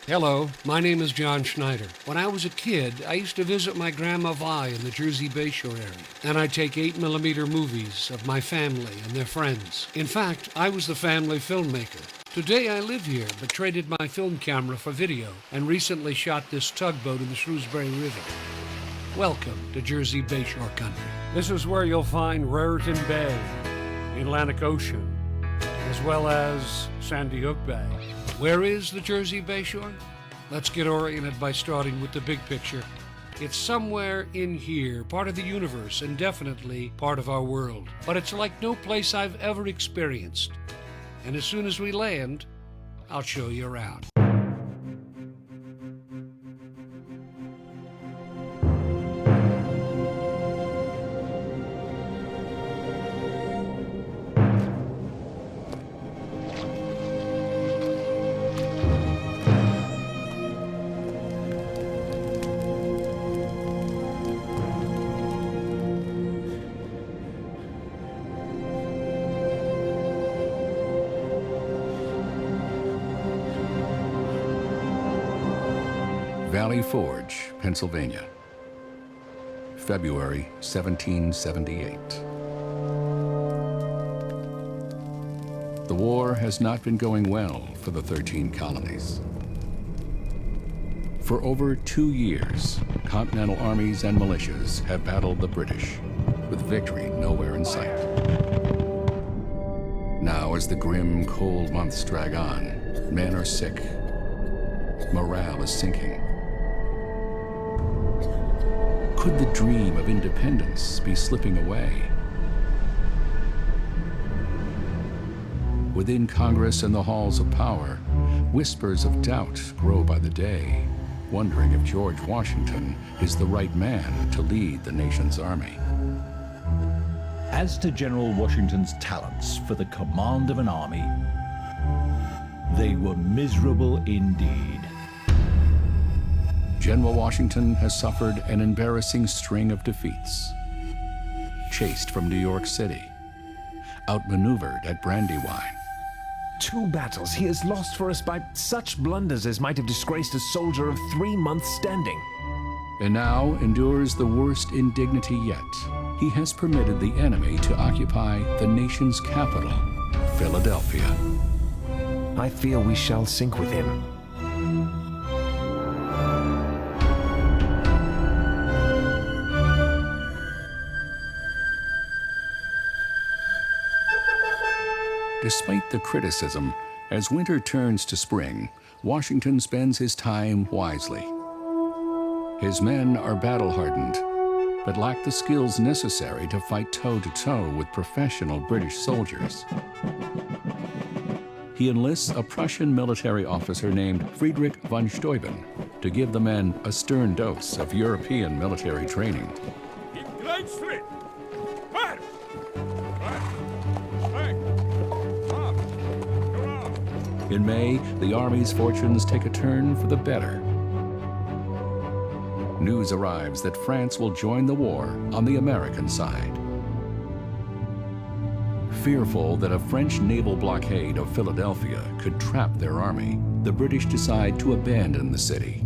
Hello, my name is John Schneider. When I was a kid, I used to visit my Grandma Vi in the Jersey Bayshore area, and I'd take 8mm movies of my family and their friends. In fact, I was the family filmmaker. Today I live here, but traded my film camera for video, and recently shot this tugboat in the Shrewsbury River. Welcome to Jersey Bayshore country. This is where you'll find Raritan Bay, the Atlantic Ocean, as well as Sandy Hook Bay. Where is the Jersey Bayshore? Let's get oriented by starting with the big picture. It's somewhere in here, part of the universe, and definitely part of our world. But it's like no place I've ever experienced. And as soon as we land, I'll show you around. Valley Forge, Pennsylvania, February 1778. The war has not been going well for the 13 colonies. For over 2 years, Continental armies and militias have battled the British, with victory nowhere in sight. Now, as the grim, cold months drag on, men are sick, morale is sinking. Could the dream of independence be slipping away? Within Congress and the halls of power, whispers of doubt grow by the day, wondering if George Washington is the right man to lead the nation's army. As to General Washington's talents for the command of an army, they were miserable indeed. General Washington has suffered an embarrassing string of defeats. Chased from New York City, outmaneuvered at Brandywine. 2 battles he has lost for us by such blunders as might have disgraced a soldier of 3 months' standing. And now endures the worst indignity yet. He has permitted the enemy to occupy the nation's capital, Philadelphia. I fear we shall sink with him. Despite the criticism, as winter turns to spring, Washington spends his time wisely. His men are battle-hardened, but lack the skills necessary to fight toe-to-toe with professional British soldiers. He enlists a Prussian military officer named Friedrich von Steuben to give the men a stern dose of European military training. In May, the Army's fortunes take a turn for the better. News arrives that France will join the war on the American side. Fearful that a French naval blockade of Philadelphia could trap their army, the British decide to abandon the city.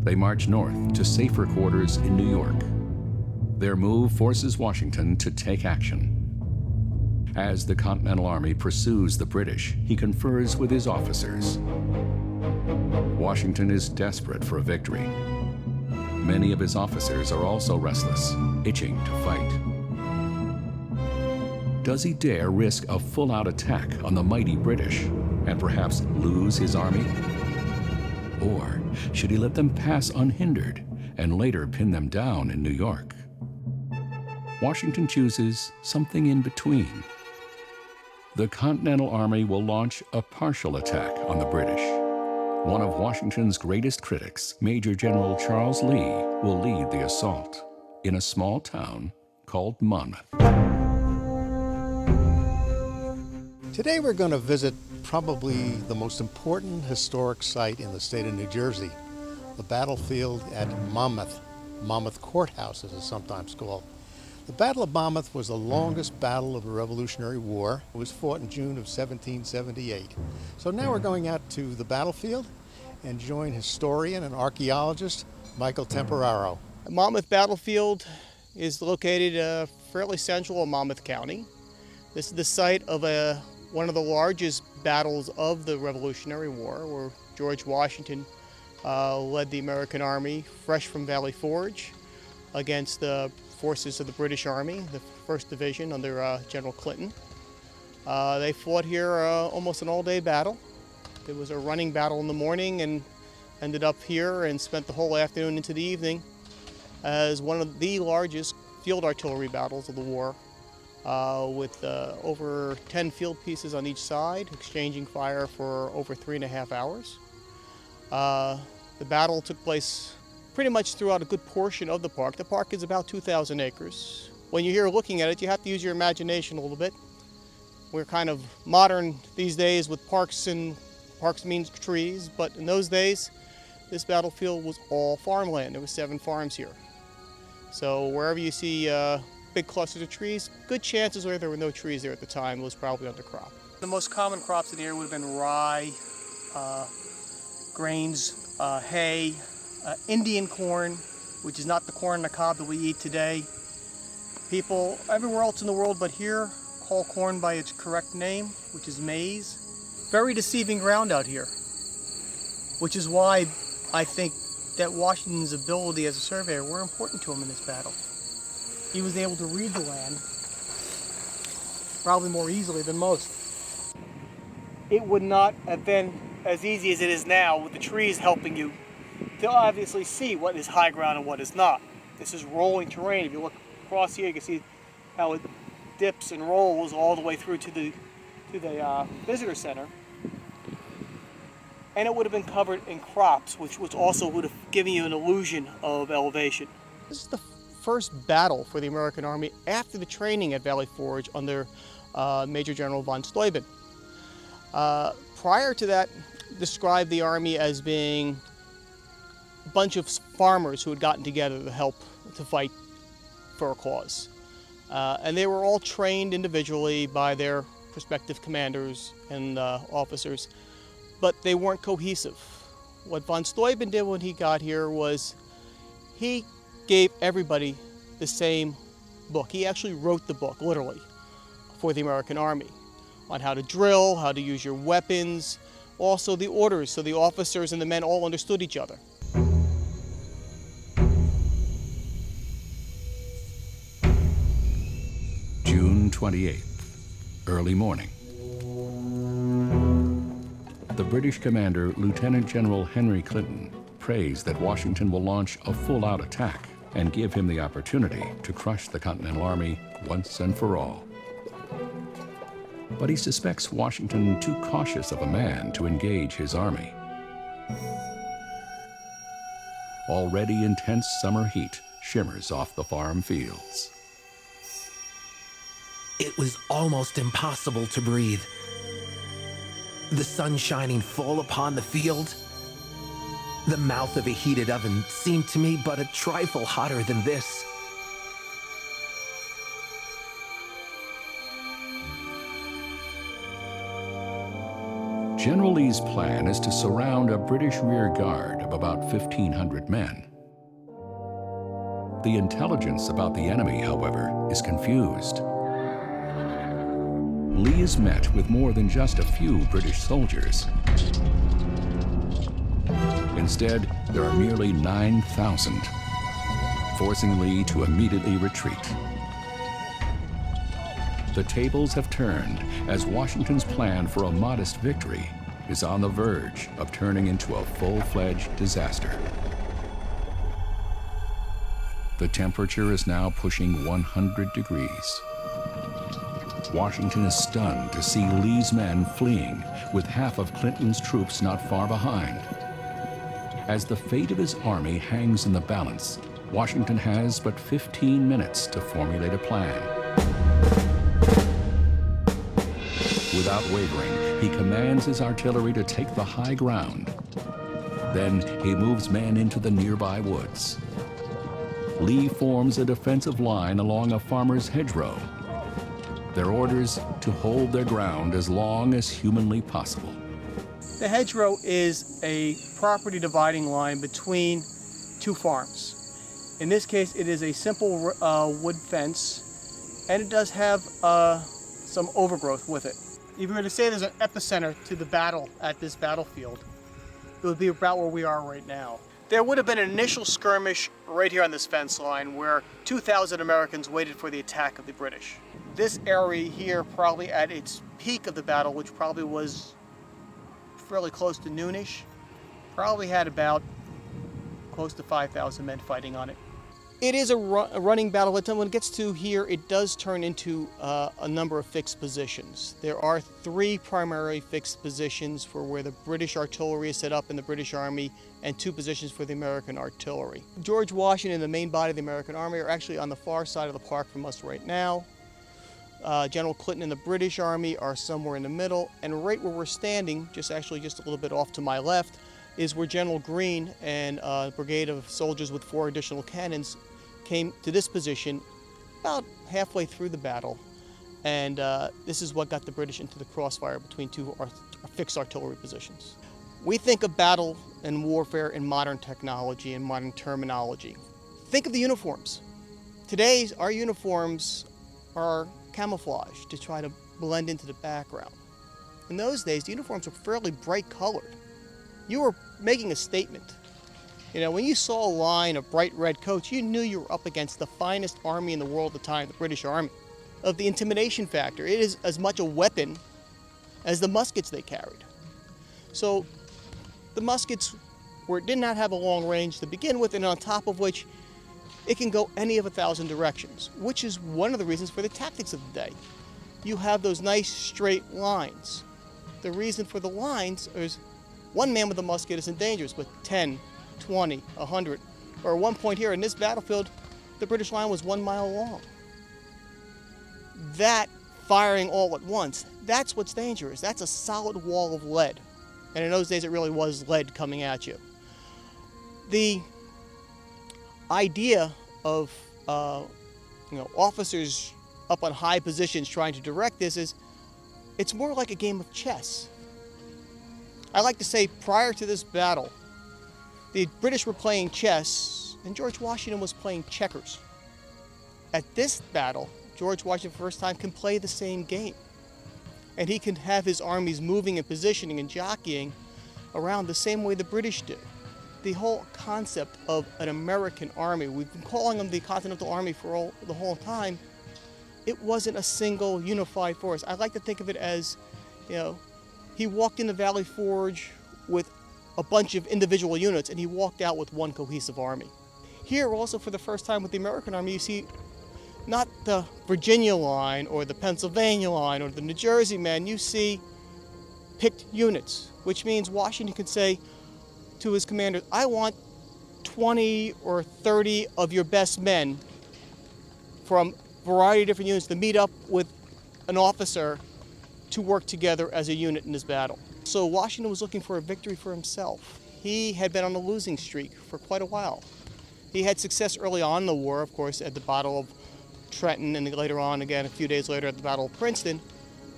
They march north to safer quarters in New York. Their move forces Washington to take action. As the Continental Army pursues the British, he confers with his officers. Washington is desperate for a victory. Many of his officers are also restless, itching to fight. Does he dare risk a full-out attack on the mighty British and perhaps lose his army? Or should he let them pass unhindered and later pin them down in New York? Washington chooses something in between. The Continental Army will launch a partial attack on the British. One of Washington's greatest critics, Major General Charles Lee, will lead the assault in a small town called Monmouth. Today we're going to visit probably the most important historic site in the state of New Jersey, the battlefield at Monmouth. Monmouth Courthouse, as it's sometimes called. The Battle of Monmouth was the longest battle of the Revolutionary War. It was fought in June of 1778. So now we're going out to the battlefield, and join historian and archaeologist Michael Temporaro. Monmouth Battlefield is located fairly central in Monmouth County. This is the site of one of the largest battles of the Revolutionary War, where George Washington led the American Army fresh from Valley Forge against the forces of the British Army, the 1st Division under General Clinton. They fought here almost an all-day battle. It was a running battle in the morning and ended up here and spent the whole afternoon into the evening as one of the largest field artillery battles of the war, with over 10 field pieces on each side, exchanging fire for over 3.5 hours. The battle took place pretty much throughout a good portion of the park. The park is about 2,000 acres. When you're here looking at it, you have to use your imagination a little bit. We're kind of modern these days with parks, and parks means trees, but in those days, this battlefield was all farmland. There were 7 farms here. So wherever you see big clusters of trees, good chances are there were no trees there at the time. It was probably undercrop. The most common crops in here would have been rye, grains, hay, Indian corn, which is not the corn on the cob that we eat today. People everywhere else in the world but here call corn by its correct name, which is maize. Very deceiving ground out here, which is why I think that Washington's ability as a surveyor were important to him in this battle. He was able to read the land probably more easily than most. It would not have been as easy as it is now with the trees helping you to obviously see what is high ground and what is not. This is rolling terrain. If you look across here, you can see how it dips and rolls all the way through to the visitor center. And it would have been covered in crops, which also would have given you an illusion of elevation. This is the first battle for the American Army after the training at Valley Forge under Major General von Steuben. Prior to that, described the Army as being a bunch of farmers who had gotten together to help to fight for a cause. And they were all trained individually by their respective commanders and officers, but they weren't cohesive. What von Steuben did when he got here was he gave everybody the same book. He actually wrote the book, literally, for the American Army on how to drill, how to use your weapons, also the orders, so the officers and the men all understood each other. June 28th, early morning. The British commander, Lieutenant General Henry Clinton, prays that Washington will launch a full-out attack and give him the opportunity to crush the Continental Army once and for all. But he suspects Washington too cautious of a man to engage his army. Already intense summer heat shimmers off the farm fields. It was almost impossible to breathe. The sun shining full upon the field. The mouth of a heated oven seemed to me but a trifle hotter than this. General Lee's plan is to surround a British rear guard of about 1,500 men. The intelligence about the enemy, however, is confused. Lee is met with more than just a few British soldiers. Instead, there are nearly 9,000, forcing Lee to immediately retreat. The tables have turned as Washington's plan for a modest victory is on the verge of turning into a full-fledged disaster. The temperature is now pushing 100 degrees. Washington is stunned to see Lee's men fleeing with half of Clinton's troops not far behind. As the fate of his army hangs in the balance, Washington has but 15 minutes to formulate a plan. Without wavering, he commands his artillery to take the high ground. Then he moves men into the nearby woods. Lee forms a defensive line along a farmer's hedgerow. Their orders to hold their ground as long as humanly possible. The hedgerow is a property dividing line between two farms. In this case, it is a simple wood fence, and it does have some overgrowth with it. If we were to say there's an epicenter to the battle at this battlefield, it would be about where we are right now. There would have been an initial skirmish right here on this fence line where 2,000 Americans waited for the attack of the British. This area here, probably at its peak of the battle, which probably was fairly close to noonish, probably had about close to 5,000 men fighting on it. It is a running battle, but when it gets to here, it does turn into a number of fixed positions. There are 3 primary fixed positions for where the British artillery is set up in the British Army, and 2 positions for the American artillery. George Washington and the main body of the American Army are actually on the far side of the park from us right now. General Clinton and the British Army are somewhere in the middle, and right where we're standing, just a little bit off to my left, is where General Greene and a brigade of soldiers with 4 additional cannons came to this position about halfway through the battle, and this is what got the British into the crossfire between 2 fixed artillery positions. We think of battle and warfare in modern technology and modern terminology. Think of the uniforms. Today, our uniforms are camouflage to try to blend into the background. In those days, the uniforms were fairly bright colored. You were making a statement. You know, when you saw a line of bright red coats, you knew you were up against the finest army in the world at the time, the British Army. Of the intimidation factor, it is as much a weapon as the muskets they carried. So the muskets did not have a long range to begin with, and on top of which it can go any of 1,000 directions, which is one of the reasons for the tactics of the day. You have those nice straight lines. The reason for the lines is one man with a musket isn't dangerous, but 10, 20, 100, or at one point here in this battlefield, the British line was 1 mile long. That firing all at once, that's what's dangerous. That's a solid wall of lead. And in those days, it really was lead coming at you. The idea of officers up on high positions trying to direct this is, it's more like a game of chess. I like to say prior to this battle, the British were playing chess and George Washington was playing checkers. At this battle, George Washington for the first time can play the same game. And he can have his armies moving and positioning and jockeying around the same way the British do. The whole concept of an American army, we've been calling them the Continental Army for the whole time, it wasn't a single unified force. I like to think of it as, he walked into Valley Forge with a bunch of individual units and he walked out with one cohesive army. Here also for the first time with the American Army, you see not the Virginia line or the Pennsylvania line or the New Jersey men, you see picked units, which means Washington can say to his commanders, I want 20 or 30 of your best men from a variety of different units to meet up with an officer to work together as a unit in this battle. So Washington was looking for a victory for himself. He had been on a losing streak for quite a while. He had success early on in the war, of course, at the Battle of Trenton, and later on again a few days later at the Battle of Princeton.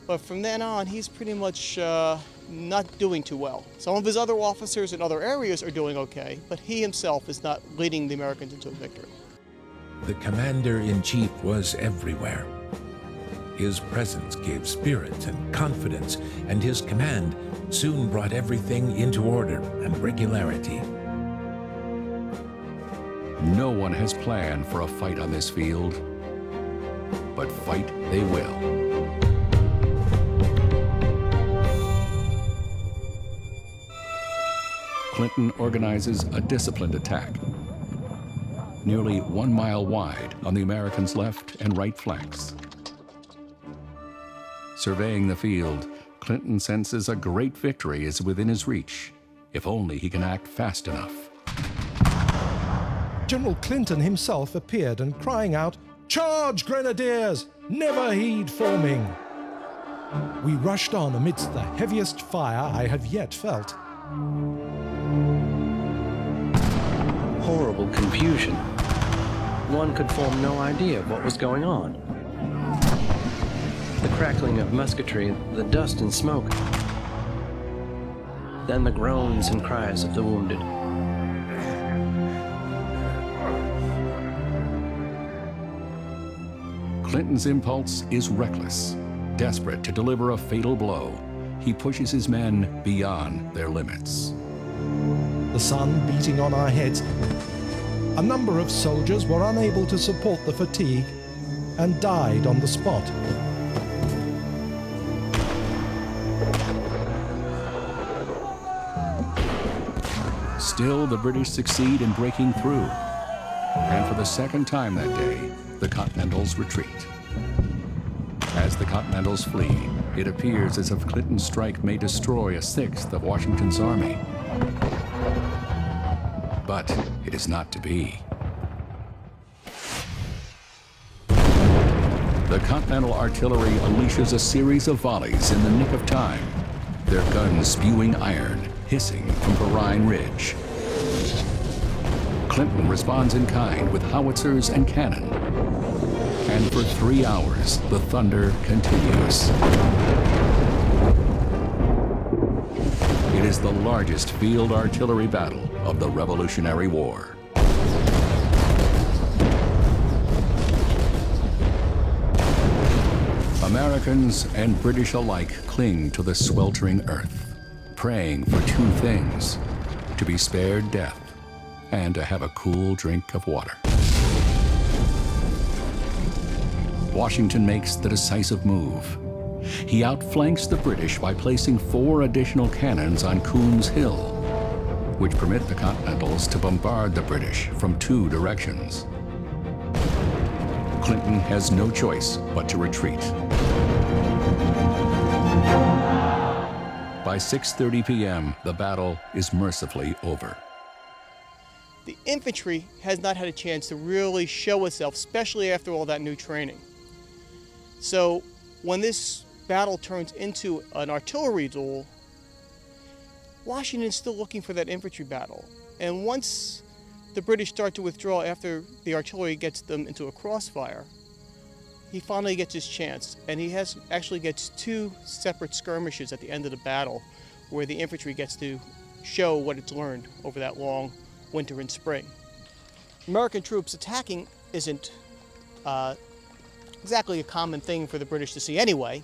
But from then on, he's pretty much not doing too well. Some of his other officers in other areas are doing okay, but he himself is not leading the Americans into a victory. The commander-in-chief was everywhere. His presence gave spirit and confidence, and his command soon brought everything into order and regularity. No one has planned for a fight on this field, but fight they will. Clinton organizes a disciplined attack, nearly 1 mile wide on the Americans' left and right flanks. Surveying the field, Clinton senses a great victory is within his reach, if only he can act fast enough. General Clinton himself appeared and crying out, "Charge, grenadiers! Never heed foaming!" We rushed on amidst the heaviest fire I have yet felt. Horrible confusion. One could form no idea of what was going on. The crackling of musketry, the dust and smoke. then the groans and cries of the wounded. Clinton's impulse is reckless. Desperate to deliver a fatal blow, he pushes his men beyond their limits. The sun beating on our heads, a number of soldiers were unable to support the fatigue and died on the spot. Still, the British succeed in breaking through. And for the second time that day, the Continentals retreat. As the Continentals flee, it appears as if Clinton's strike may destroy a sixth of Washington's army. But it is not to be. The Continental artillery unleashes a series of volleys in the nick of time, their guns spewing iron, hissing from Perrine Ridge. Clinton responds in kind with howitzers and cannon. And for 3 hours, the thunder continues. It is the largest field artillery battle of the Revolutionary War. Americans and British alike cling to the sweltering earth, praying for two things: to be spared death and to have a cool drink of water. Washington makes the decisive move. He outflanks the British by placing 4 additional cannons on Coons Hill, which permit the Continentals to bombard the British from 2 directions. Clinton has no choice but to retreat. By 6:30 p.m., the battle is mercifully over. The infantry has not had a chance to really show itself, especially after all that new training. So when this battle turns into an artillery duel, Washington's still looking for that infantry battle. And once the British start to withdraw after the artillery gets them into a crossfire, he finally gets his chance. And he actually gets 2 separate skirmishes at the end of the battle where the infantry gets to show what it's learned over that long winter and spring. American troops attacking isn't exactly a common thing for the British to see anyway,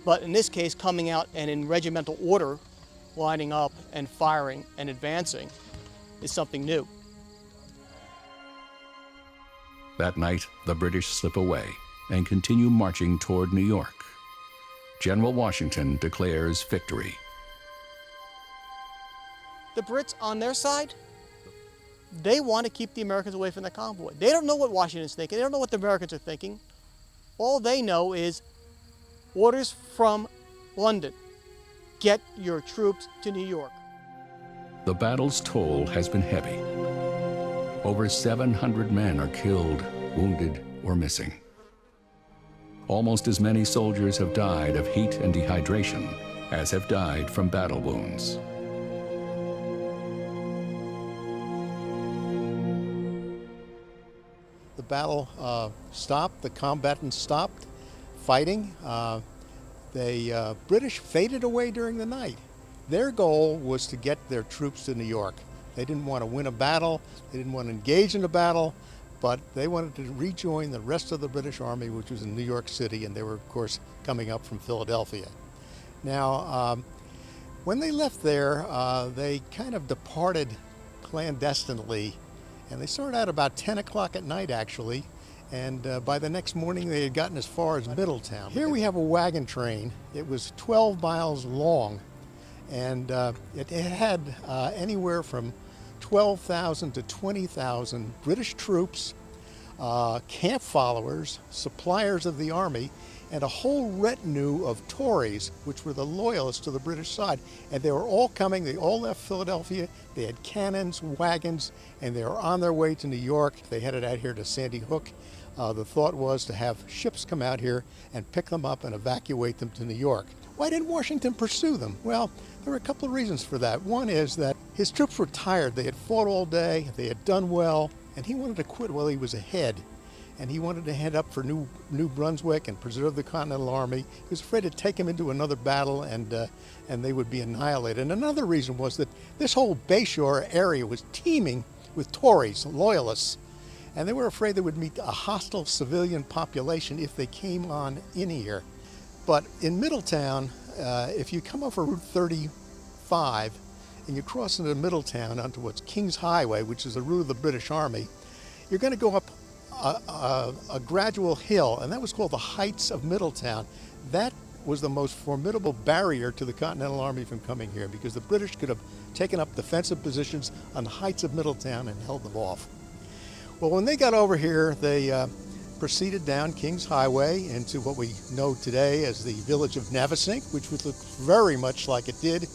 but in this case, coming out and in regimental order, lining up and firing and advancing is something new. That night, the British slip away and continue marching toward New York. General Washington declares victory. The Brits, on their side, they want to keep the Americans away from the convoy. They don't know what Washington's thinking. They don't know what the Americans are thinking. All they know is orders from London. Get your troops to New York. The battle's toll has been heavy. Over 700 men are killed, wounded, or missing. Almost as many soldiers have died of heat and dehydration as have died from battle wounds. The battle stopped, the combatants stopped fighting. The British faded away during the night. Their goal was to get their troops to New York. They didn't want to win a battle, they didn't want to engage in a battle, but they wanted to rejoin the rest of the British Army, which was in New York City, and they were, of course, coming up from Philadelphia. Now, when they left there, they kind of departed clandestinely, and they started out about 10 o'clock at night, actually, and by the next morning they had gotten as far as Middletown. Here we have a wagon train. It was 12 miles long, and it had anywhere from 12,000 to 20,000 British troops, camp followers, suppliers of the army, and a whole retinue of Tories, which were the loyalists to the British side. And they were all coming, they all left Philadelphia, they had cannons, wagons, and they were on their way to New York. They headed out here to Sandy Hook. The thought was to have ships come out here and pick them up and evacuate them to New York. Why didn't Washington pursue them? Well, there were a couple of reasons for that. One is that his troops were tired. They had fought all day, they had done well, and he wanted to quit while he was ahead. and he wanted to head up for New Brunswick and preserve the Continental Army. He was afraid to take him into another battle, and they would be annihilated. And another reason was that this whole Bayshore area was teeming with Tories, loyalists, and they were afraid they would meet a hostile civilian population if they came on in here. But in Middletown, if you come over Route 35 and you cross into Middletown onto what's King's Highway, which is the route of the British Army, you're going to go up a gradual hill, and that was called the Heights of Middletown. That was the most formidable barrier to the Continental Army from coming here, because the British could have taken up defensive positions on the heights of Middletown and held them off. Well, when they got over here, they proceeded down King's Highway into what we know today as the village of Navesink, which would look very much like it did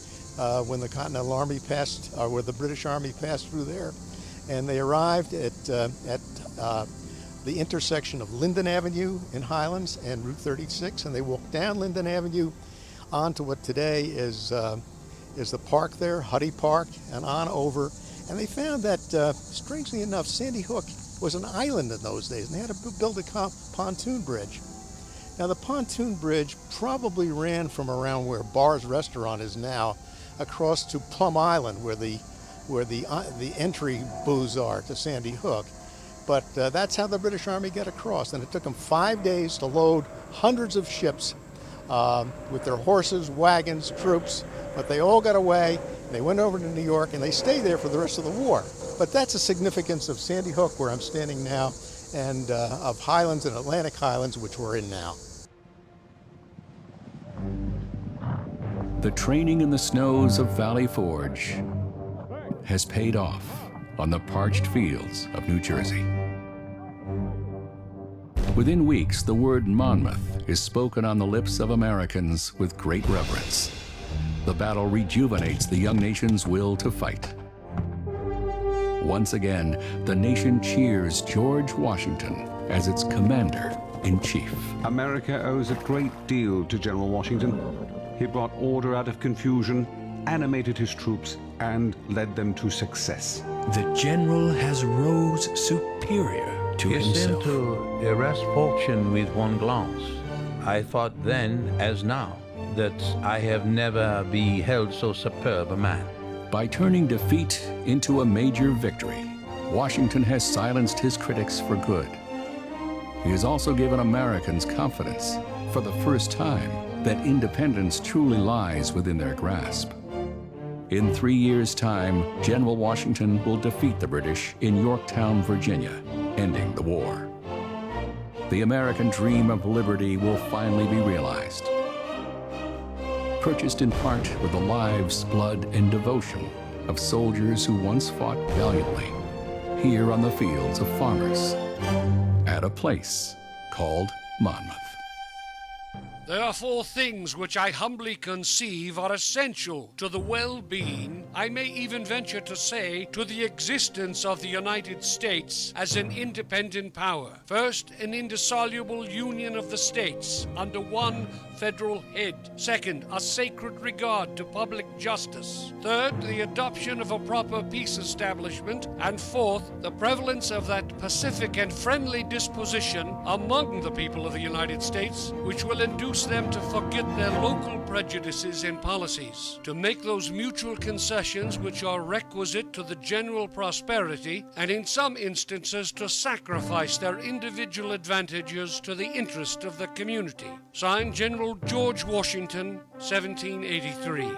when the Continental Army passed, or where the British Army passed through there. And they arrived at the intersection of Linden Avenue in Highlands and Route 36, and they walked down Linden Avenue onto what today is the park there, Huddy Park, and on over. And they found that, strangely enough, Sandy Hook was an island in those days, and they had to build a pontoon bridge. Now, the pontoon bridge probably ran from around where Barr's Restaurant is now across to Plum Island, where the entry booths are to Sandy Hook. But that's how the British Army got across, and it took them 5 days to load hundreds of ships with their horses, wagons, troops, but they all got away. They went over to New York, and they stayed there for the rest of the war. But that's the significance of Sandy Hook, where I'm standing now, and of Highlands and Atlantic Highlands, which we're in now. The training in the snows of Valley Forge has paid off on the parched fields of New Jersey. Within weeks, the word Monmouth is spoken on the lips of Americans with great reverence. The battle rejuvenates the young nation's will to fight. Once again, the nation cheers George Washington as its commander-in-chief. America owes a great deal to General Washington. He brought order out of confusion, animated his troops, and led them to success. The general has rose superior to You himself. seem to arrest fortune with one glance. I thought then, as now, that I have never beheld so superb a man. By turning defeat into a major victory, Washington has silenced his critics for good. He has also given Americans confidence, for the first time, that independence truly lies within their grasp. In 3 years' time, General Washington will defeat the British in Yorktown, Virginia, ending the war. The American dream of liberty will finally be realized. Purchased in part with the lives, blood, and devotion of soldiers who once fought valiantly here on the fields of farmers at a place called Monmouth. There are 4 things which I humbly conceive are essential to the well-being, I may even venture to say, to the existence of the United States as an independent power. First, an indissoluble union of the states under one federal head. Second, a sacred regard to public justice. Third, the adoption of a proper peace establishment. And fourth, the prevalence of that pacific and friendly disposition among the people of the United States, which will induce them to forget their local prejudices and policies, to make those mutual concessions which are requisite to the general prosperity, and in some instances to sacrifice their individual advantages to the interest of the community. Signed, General George Washington, 1783.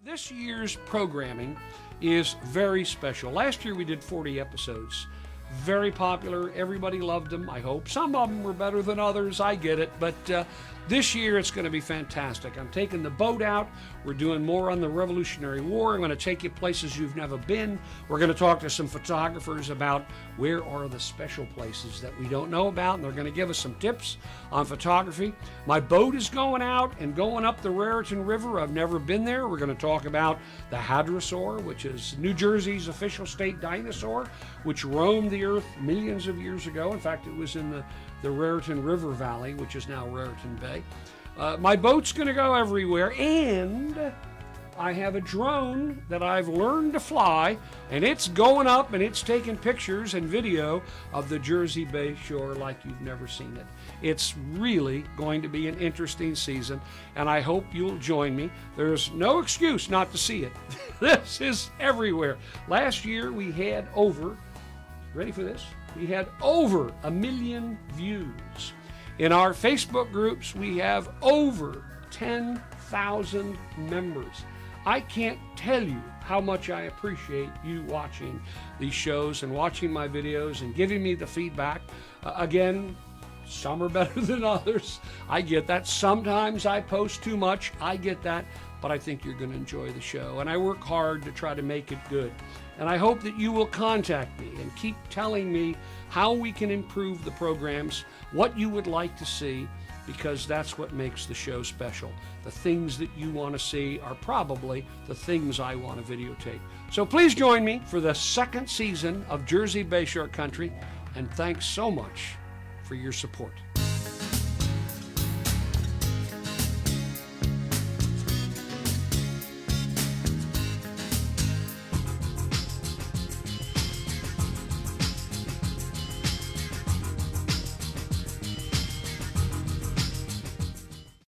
This year's programming is very special. Last year we did 40 episodes. Very popular. Everybody loved them, I hope. Some of them were better than others. I get it. But this year it's going to be fantastic. I'm taking the boat out. We're doing more on the Revolutionary War. I'm going to take you places you've never been. We're going to talk to some photographers about where are the special places that we don't know about, and they're going to give us some tips on photography. My boat is going out and going up the Raritan River. I've never been there. We're going to talk about the hadrosaur, which is New Jersey's official state dinosaur, which roamed the earth millions of years ago. In fact, it was in the Raritan River Valley, which is now Raritan Bay. My boat's going to go everywhere, and I have a drone that I've learned to fly, and it's going up and it's taking pictures and video of the Jersey Bay shore like you've never seen it. It's really going to be an interesting season, and I hope you'll join me. There's no excuse not to see it. This is everywhere. Last year we had over, ready for this? We had over 1 million views. In our Facebook groups, we have over 10,000 members. I can't tell you how much I appreciate you watching these shows and watching my videos and giving me the feedback. Again, some are better than others. I get that. Sometimes I post too much. I get that. But I think you're going to enjoy the show. And I work hard to try to make it good. And I hope that you will contact me and keep telling me how we can improve the programs, what you would like to see, because that's what makes the show special. The things that you want to see are probably the things I want to videotape. So please join me for the second season of Jersey Bayshore Country, and thanks so much for your support.